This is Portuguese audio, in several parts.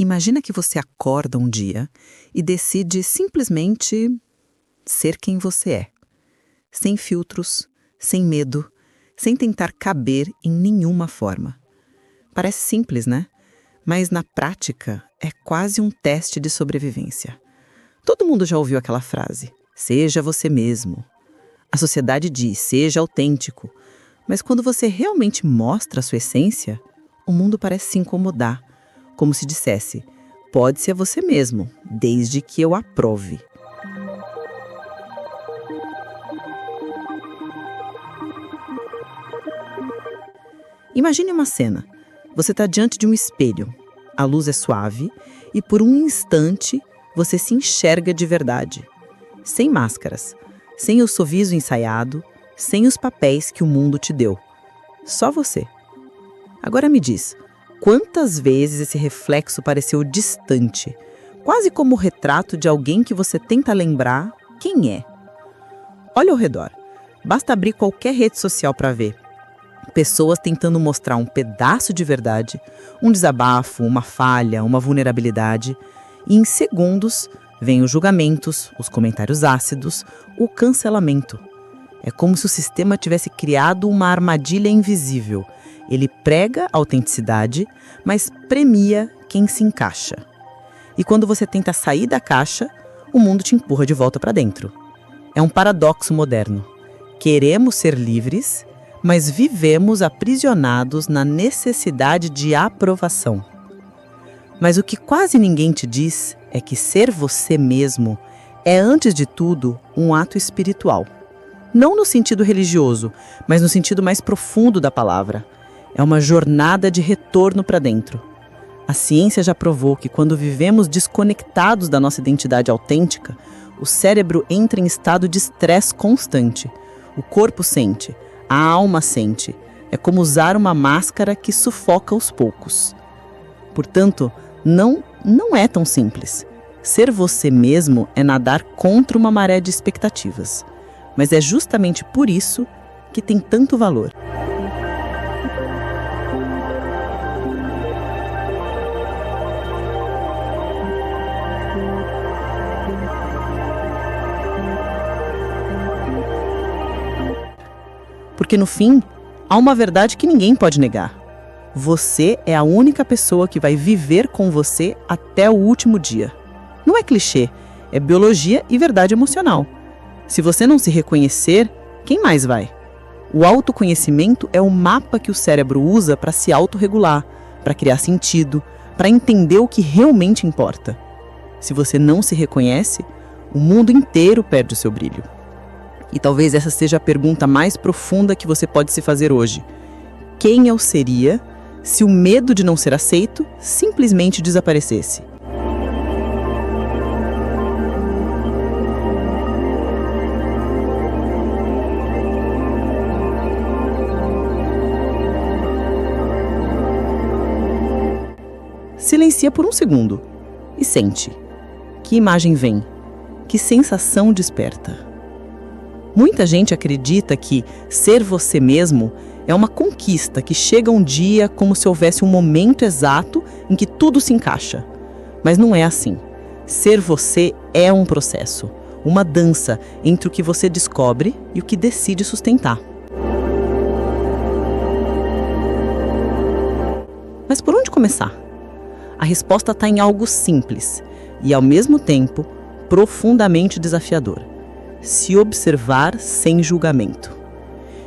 Imagina que você acorda um dia e decide simplesmente ser quem você é. Sem filtros, sem medo, sem tentar caber em nenhuma forma. Parece simples, né? Mas na prática é quase um teste de sobrevivência. Todo mundo já ouviu aquela frase: seja você mesmo. A sociedade diz: seja autêntico. Mas quando você realmente mostra a sua essência, o mundo parece se incomodar, como se dissesse: pode ser você mesmo, desde que eu aprove. Imagine uma cena. Você está diante de um espelho. A luz é suave e por um instante você se enxerga de verdade. Sem máscaras, sem o sorriso ensaiado, sem os papéis que o mundo te deu. Só você. Agora me diz, quantas vezes esse reflexo pareceu distante, quase como o retrato de alguém que você tenta lembrar quem é? Olha ao redor. Basta abrir qualquer rede social para ver. Pessoas tentando mostrar um pedaço de verdade, um desabafo, uma falha, uma vulnerabilidade. E em segundos, vêm os julgamentos, os comentários ácidos, o cancelamento. É como se o sistema tivesse criado uma armadilha invisível. Ele prega a autenticidade, mas premia quem se encaixa. E quando você tenta sair da caixa, o mundo te empurra de volta para dentro. É um paradoxo moderno. Queremos ser livres, mas vivemos aprisionados na necessidade de aprovação. Mas o que quase ninguém te diz é que ser você mesmo é, antes de tudo, um ato espiritual. Não no sentido religioso, mas no sentido mais profundo da palavra. É uma jornada de retorno para dentro. A ciência já provou que quando vivemos desconectados da nossa identidade autêntica, o cérebro entra em estado de estresse constante. O corpo sente, a alma sente. É como usar uma máscara que sufoca aos poucos. Portanto, não é tão simples. Ser você mesmo é nadar contra uma maré de expectativas. Mas é justamente por isso que tem tanto valor. Porque no fim, há uma verdade que ninguém pode negar. Você é a única pessoa que vai viver com você até o último dia. Não é clichê, é biologia e verdade emocional. Se você não se reconhecer, quem mais vai? O autoconhecimento é o mapa que o cérebro usa para se autorregular, para criar sentido, para entender o que realmente importa. Se você não se reconhece, o mundo inteiro perde o seu brilho. E talvez essa seja a pergunta mais profunda que você pode se fazer hoje. Quem eu seria se o medo de não ser aceito simplesmente desaparecesse? Silencia por um segundo e sente. Que imagem vem? Que sensação desperta? Muita gente acredita que ser você mesmo é uma conquista que chega um dia como se houvesse um momento exato em que tudo se encaixa. Mas não é assim. Ser você é um processo, uma dança entre o que você descobre e o que decide sustentar. Mas por onde começar? A resposta está em algo simples e, ao mesmo tempo, profundamente desafiador. Se observar sem julgamento.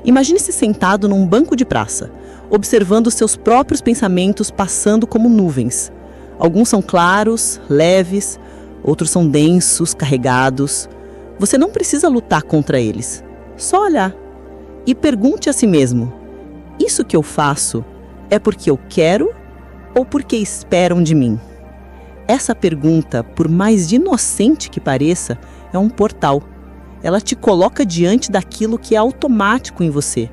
Imagine-se sentado num banco de praça, observando seus próprios pensamentos passando como nuvens. Alguns são claros, leves, outros são densos, carregados. Você não precisa lutar contra eles, só olhar. E pergunte a si mesmo: isso que eu faço é porque eu quero ou porque esperam de mim? Essa pergunta, por mais inocente que pareça, é um portal. Ela te coloca diante daquilo que é automático em você.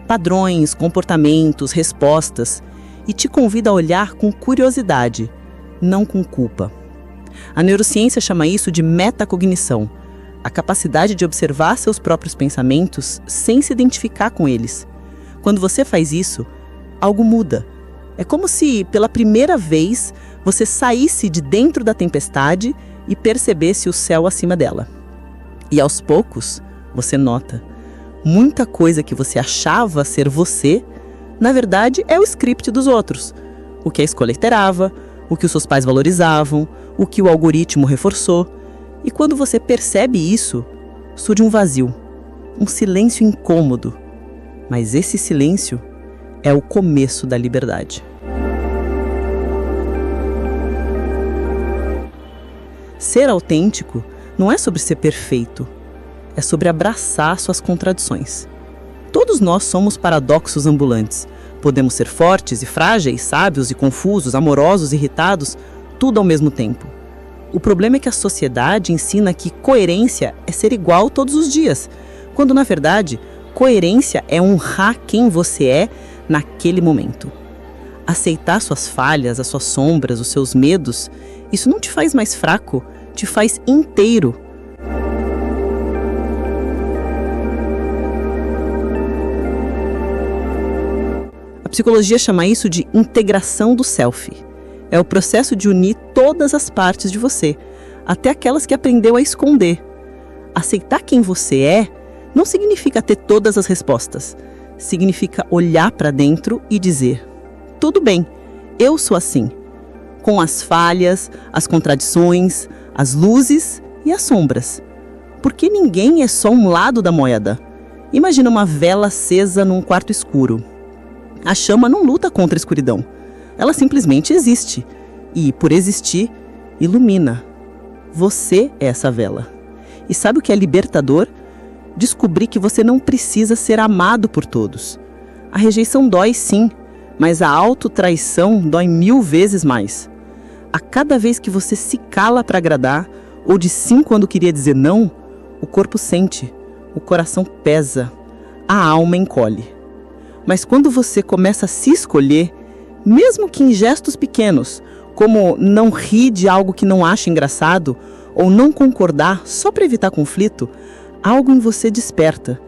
Padrões, comportamentos, respostas. E te convida a olhar com curiosidade, não com culpa. A neurociência chama isso de metacognição. A capacidade de observar seus próprios pensamentos sem se identificar com eles. Quando você faz isso, algo muda. É como se, pela primeira vez, você saísse de dentro da tempestade e percebesse o céu acima dela. E aos poucos, você nota, muita coisa que você achava ser você, na verdade é o script dos outros. O que a escola iterava, o que os seus pais valorizavam, o que o algoritmo reforçou. E quando você percebe isso, surge um vazio, um silêncio incômodo. Mas esse silêncio é o começo da liberdade. Ser autêntico não é sobre ser perfeito, é sobre abraçar suas contradições. Todos nós somos paradoxos ambulantes. Podemos ser fortes e frágeis, sábios e confusos, amorosos e irritados, tudo ao mesmo tempo. O problema é que a sociedade ensina que coerência é ser igual todos os dias, quando na verdade, coerência é honrar quem você é naquele momento. Aceitar suas falhas, as suas sombras, os seus medos, isso não te faz mais fraco, te faz inteiro. A psicologia chama isso de integração do self. É o processo de unir todas as partes de você, até aquelas que aprendeu a esconder. Aceitar quem você é não significa ter todas as respostas. Significa olhar para dentro e dizer: tudo bem, eu sou assim, com as falhas, as contradições, as luzes e as sombras. Porque ninguém é só um lado da moeda. Imagina uma vela acesa num quarto escuro. A chama não luta contra a escuridão. Ela simplesmente existe. E, por existir, ilumina. Você é essa vela. E sabe o que é libertador? Descobrir que você não precisa ser amado por todos. A rejeição dói sim, mas a autotraição dói 1000 vezes mais. A cada vez que você se cala para agradar, ou de sim quando queria dizer não, o corpo sente, o coração pesa, a alma encolhe. Mas quando você começa a se escolher, mesmo que em gestos pequenos, como não rir de algo que não acha engraçado, ou não concordar só para evitar conflito, algo em você desperta.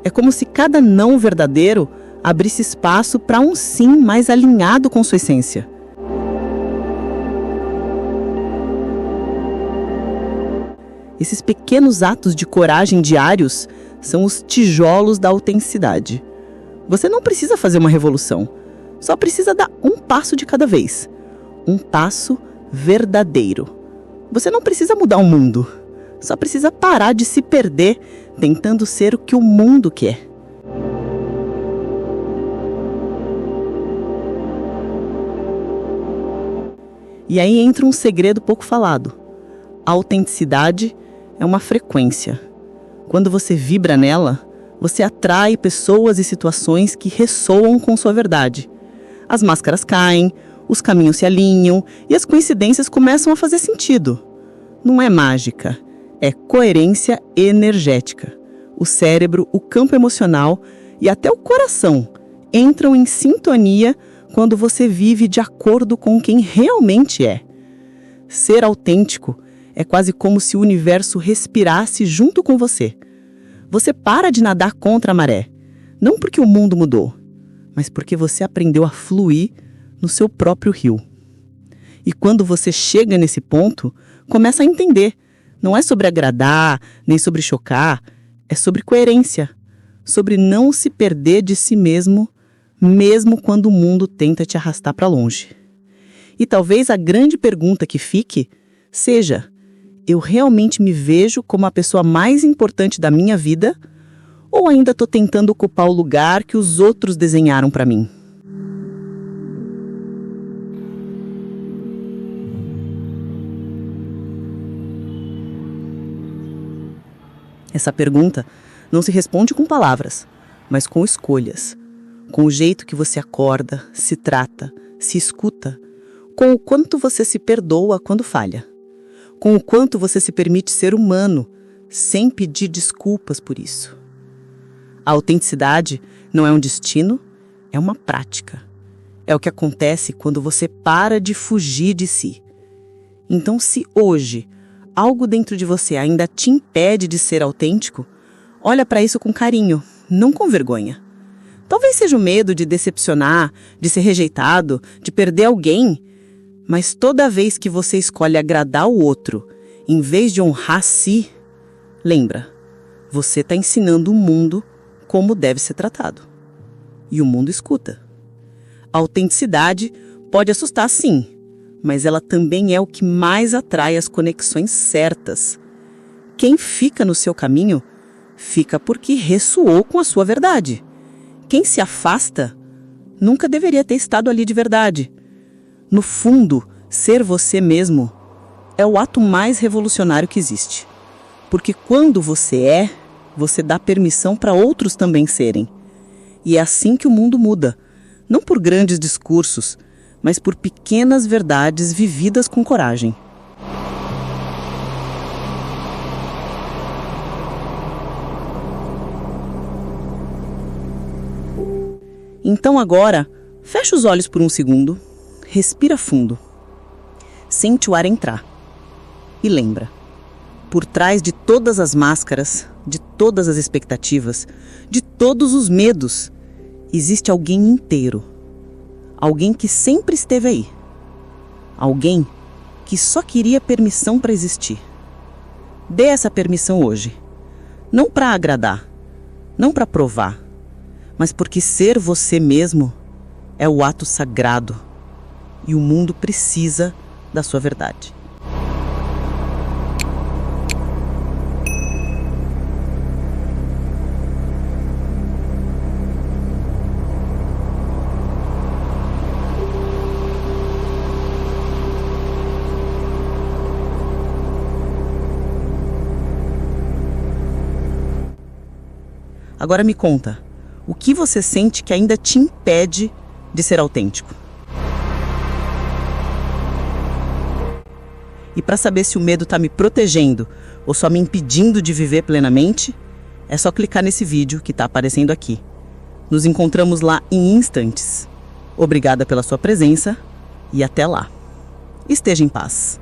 É como se cada não verdadeiro abrisse espaço para um sim mais alinhado com sua essência. Esses pequenos atos de coragem diários são os tijolos da autenticidade. Você não precisa fazer uma revolução, só precisa dar um passo de cada vez. Um passo verdadeiro. Você não precisa mudar o mundo, só precisa parar de se perder tentando ser o que o mundo quer. E aí entra um segredo pouco falado. A autenticidade é uma frequência. Quando você vibra nela, você atrai pessoas e situações que ressoam com sua verdade. As máscaras caem, os caminhos se alinham e as coincidências começam a fazer sentido. Não é mágica, é coerência energética. O cérebro, o campo emocional e até o coração entram em sintonia quando você vive de acordo com quem realmente é. Ser autêntico é quase como se o universo respirasse junto com você. Você para de nadar contra a maré, não porque o mundo mudou, mas porque você aprendeu a fluir no seu próprio rio. E quando você chega nesse ponto, começa a entender. Não é sobre agradar, nem sobre chocar, é sobre coerência, sobre não se perder de si mesmo, mesmo quando o mundo tenta te arrastar para longe. E talvez a grande pergunta que fique seja: eu realmente me vejo como a pessoa mais importante da minha vida? Ou ainda estou tentando ocupar o lugar que os outros desenharam para mim? Essa pergunta não se responde com palavras, mas com escolhas. Com o jeito que você acorda, se trata, se escuta. Com o quanto você se perdoa quando falha. Com o quanto você se permite ser humano, sem pedir desculpas por isso. A autenticidade não é um destino, é uma prática. É o que acontece quando você para de fugir de si. Então, se hoje algo dentro de você ainda te impede de ser autêntico, olha para isso com carinho, não com vergonha. Talvez seja o medo de decepcionar, de ser rejeitado, de perder alguém, Mas toda vez que você escolhe agradar o outro, em vez de honrar a si, lembra, você está ensinando o mundo como deve ser tratado. E o mundo escuta. A autenticidade pode assustar, sim, mas ela também é o que mais atrai as conexões certas. Quem fica no seu caminho, fica porque ressoou com a sua verdade. Quem se afasta, nunca deveria ter estado ali de verdade. No fundo, ser você mesmo é o ato mais revolucionário que existe. Porque quando você é, você dá permissão para outros também serem. E é assim que o mundo muda, não por grandes discursos, mas por pequenas verdades vividas com coragem. Então agora, fecha os olhos por um segundo, respira fundo, sente o ar entrar e lembra, por trás de todas as máscaras, de todas as expectativas, de todos os medos, existe alguém inteiro, alguém que sempre esteve aí, alguém que só queria permissão para existir. Dê essa permissão hoje, não para agradar, não para provar, mas porque ser você mesmo é o ato sagrado e o mundo precisa da sua verdade. Agora me conta, o que você sente que ainda te impede de ser autêntico? E para saber se o medo está me protegendo ou só me impedindo de viver plenamente, é só clicar nesse vídeo que está aparecendo aqui. Nos encontramos lá em instantes. Obrigada pela sua presença e até lá. Esteja em paz.